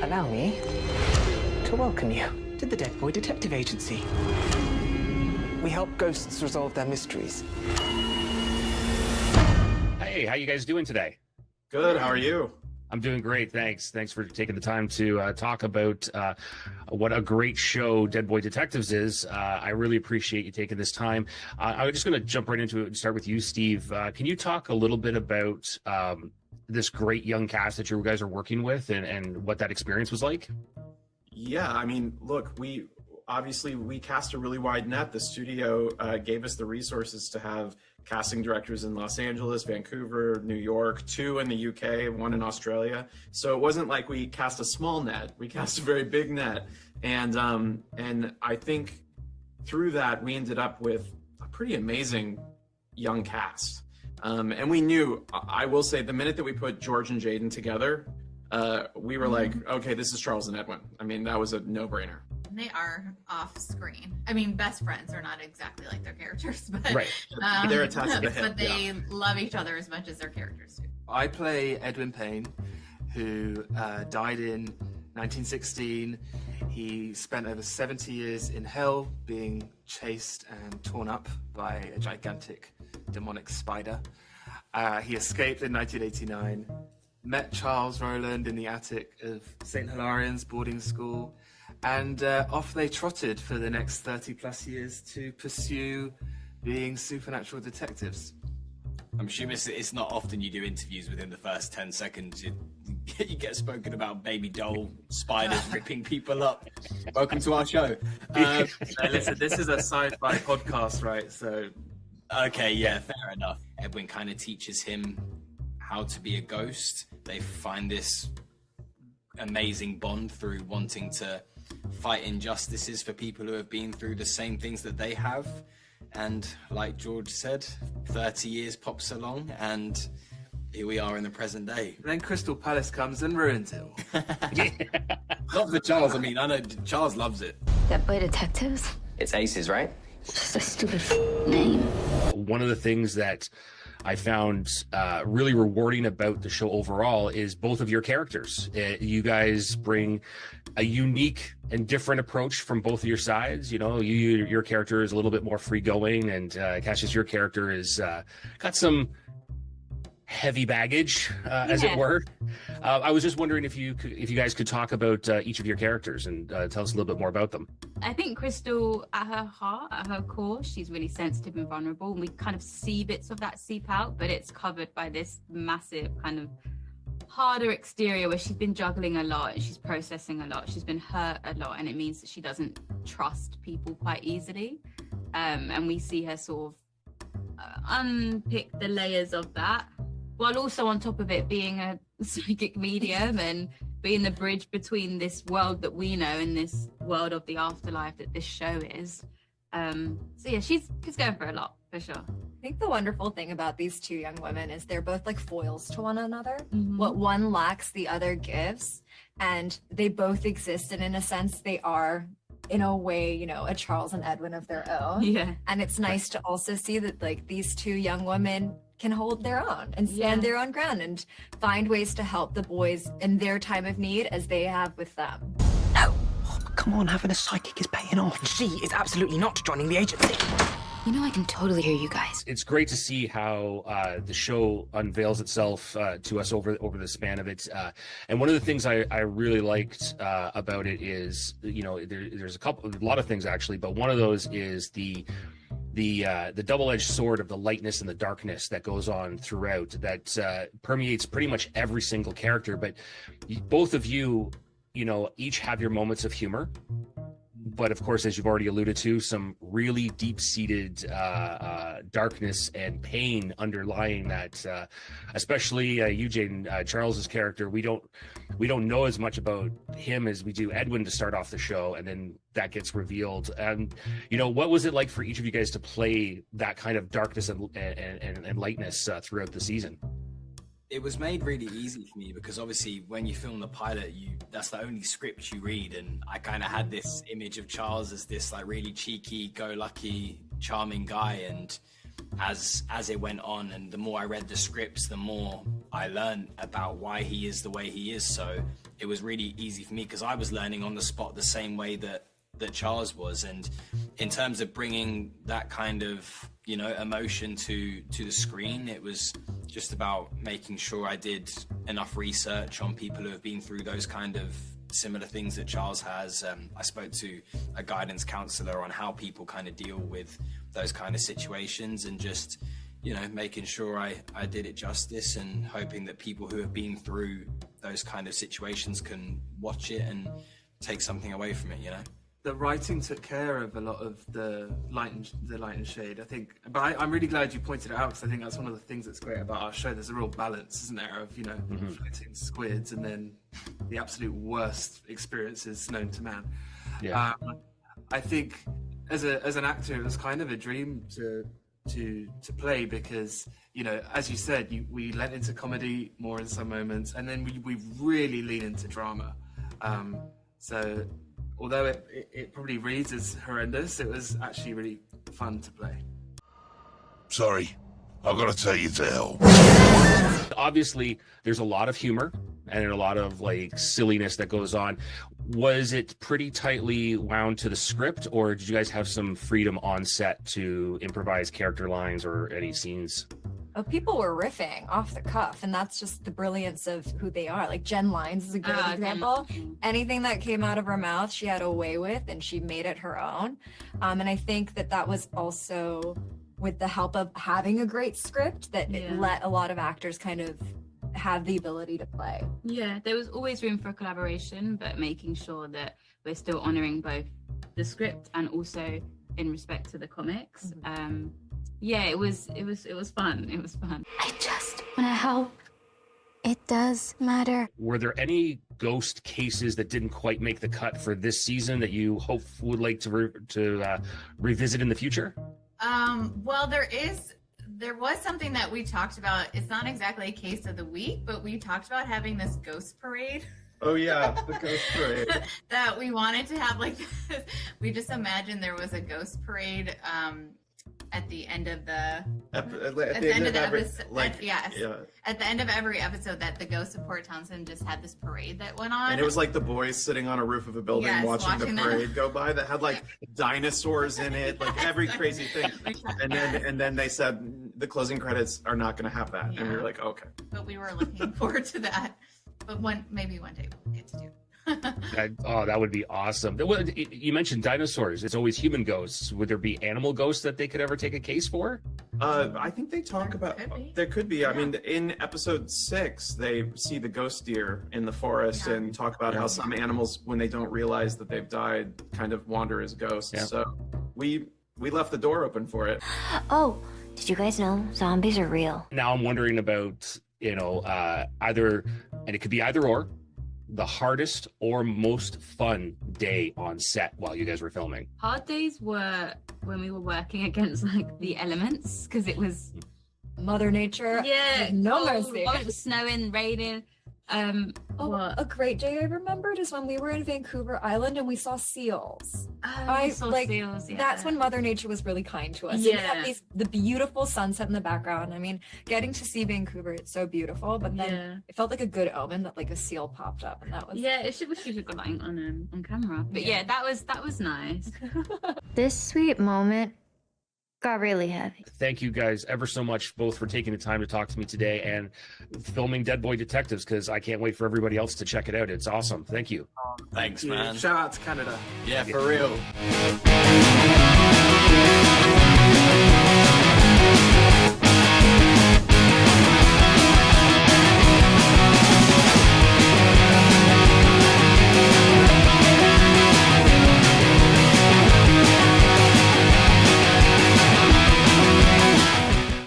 allow me to welcome you to the Dead Boy Detective Agency. We help ghosts resolve their mysteries. Hey, how you guys doing today? Good, how are you? I'm doing great, thanks. Thanks for taking the time to talk about what a great show Dead Boy Detectives is. I really appreciate you taking this time. I'm just going to jump right into it and start with you, Steve. Can you talk a little bit about this great young cast that you guys are working with and what that experience was like? Yeah, I mean, look, we cast a really wide net. The studio gave us the resources to have casting directors in Los Angeles, Vancouver, New York, 2 in the UK, 1 in Australia. So it wasn't like we cast a small net. We cast a very big net. And I think through that, we ended up with a pretty amazing young cast. And we knew, I will say, the minute that we put George and Jayden together, we were like, okay, this is Charles and Edwin. I mean, that was a no-brainer. They are off screen. I mean, best friends are not exactly like their characters, but right. They're attached to the hip. But they love each other as much as their characters do. I play Edwin Payne, who died in 1916. He spent over 70 years in hell, being chased and torn up by a gigantic demonic spider. He escaped in 1989, met Charles Rowland in the attic of St. Hilarions boarding school, and off they trotted for the next 30 plus years to pursue being supernatural detectives. I'm assuming it's not often you do interviews within the first 10 seconds. You get spoken about baby doll spiders ripping people up. Welcome to our show. Listen, this is a sci-fi podcast, right? So, okay, yeah, fair enough. Edwin kind of teaches him how to be a ghost. They find this amazing bond through wanting to fight injustices for people who have been through the same things that they have. And like George said, 30 years pops along and here we are in the present day. And then Crystal Palace comes and ruins it all. Not for Charles. I mean, I know Charles loves it. Dead Boy Detectives? It's Aces, right? It's just a stupid name. One of the things that I found really rewarding about the show overall is both of your characters. You guys bring a unique and different approach from both of your sides. You know, your character is a little bit more free going, and Kassius, your character is got some heavy baggage, as it were. I was just wondering if you guys could talk about each of your characters and tell us a little bit more about them. I think Crystal, at her heart, at her core, she's really sensitive and vulnerable, and we kind of see bits of that seep out, but it's covered by this massive kind of harder exterior where she's been juggling a lot and she's processing a lot. She's been hurt a lot, and it means that she doesn't trust people quite easily. And we see her sort of unpick the layers of that, while also on top of it being a psychic medium and being the bridge between this world that we know and this world of the afterlife that this show is. So yeah, she's going for a lot, for sure. I think the wonderful thing about these two young women is they're both like foils to one another. Mm-hmm. What one lacks, the other gives. And they both exist, and in a sense, they are, in a way, you know, a Charles and Edwin of their own. Yeah. And it's nice to also see that like these two young women can hold their own and stand their own ground and find ways to help the boys in their time of need as they have with them. No, oh, come on, having a psychic is paying off. She is absolutely not joining the agency. You know, I can totally hear you guys. It's great to see how the show unveils itself to us over the span of it. And one of the things I really liked about it is, you know, there's a lot of things actually, but one of those is the double-edged sword of the lightness and the darkness that goes on throughout, that permeates pretty much every single character. But both of you, you know, each have your moments of humor. But of course, as you've already alluded to, some really deep-seated darkness and pain underlying that. Especially you, Jayden, Charles's character. We don't know as much about him as we do Edwin to start off the show, and then that gets revealed. And you know, what was it like for each of you guys to play that kind of darkness and lightness throughout the season? It was made really easy for me because obviously when you film the pilot, that's the only script you read, and I kind of had this image of Charles as this like really cheeky, go-lucky, charming guy, and as it went on, and the more I read the scripts, the more I learned about why he is the way he is. So it was really easy for me because I was learning on the spot the same way that Charles was. And in terms of bringing that kind of, you know, emotion to the screen, it was just about making sure I did enough research on people who have been through those kind of similar things that Charles has. I spoke to a guidance counselor on how people kind of deal with those kind of situations, and just, you know, making sure I did it justice, and hoping that people who have been through those kind of situations can watch it and take something away from it, you know. The writing took care of a lot of the light and shade, I think. But I'm really glad you pointed it out, because I think that's one of the things that's great about our show. There's a real balance, isn't there, of, you know, floating squids and then the absolute worst experiences known to man. Yeah. I think as an actor, it was kind of a dream to play, because, you know, as you said, we lent into comedy more in some moments, and then we really lean into drama. So although it probably reads as horrendous, it was actually really fun to play. Sorry, I've got to take you to hell. Obviously, there's a lot of humor and a lot of like silliness that goes on. Was it pretty tightly wound to the script, or did you guys have some freedom on set to improvise character lines or any scenes? People were riffing off the cuff, and that's just the brilliance of who they are. Like Jen Lyons is a great example. Anything that came out of her mouth, she had a way with, and she made it her own. And I think that was also with the help of having a great script that it let a lot of actors kind of have the ability to play. Yeah, there was always room for collaboration, but making sure that we're still honoring both the script and also in respect to the comics. Yeah, it was fun. It was fun. I just want to help. It does matter. Were there any ghost cases that didn't quite make the cut for this season that you would like to revisit in the future? Well, there was something that we talked about. It's not exactly a case of the week, but we talked about having this ghost parade. Oh yeah, the ghost parade. That we wanted to have, like, we just imagined there was a ghost parade at the end of the at the end of every episode, that the ghost of Port Townsend just had this parade that went on, and it was like the boys sitting on a roof of a building watching the parade go by, that had like dinosaurs in it, like every crazy thing. And then they said the closing credits are not going to have that, and we were like, okay. But we were looking forward to that. But maybe one day we'll get to do. That would be awesome. You mentioned dinosaurs. It's always human ghosts. Would there be animal ghosts that they could ever take a case for? I think they talk about. There could be. I mean, in episode 6, they see the ghost deer in the forest and talk about how some animals, when they don't realize that they've died, kind of wander as ghosts. Yeah. So we left the door open for it. Oh, did you guys know zombies are real? Now I'm wondering about, you know, either, and it could be either or, the hardest or most fun day on set while you guys were filming. Hard days were when we were working against like the elements, because it was Mother Nature. Yeah, no mercy. It was snowing, raining. A great day I remembered is when we were in Vancouver Island and we saw seals. Seals, That's when Mother Nature was really kind to us. Yeah. And we had the beautiful sunset in the background. I mean, getting to see Vancouver, it's so beautiful, but then it felt like a good omen that like a seal popped up, and that was it should have got like on camera. But that was nice. This sweet moment got really heavy. Thank you guys ever so much, both for taking the time to talk to me today and filming Dead Boy Detectives, because I can't wait for everybody else to check it out. It's awesome. Thank you. Thanks, man. Shout out to Canada. Yeah, for real.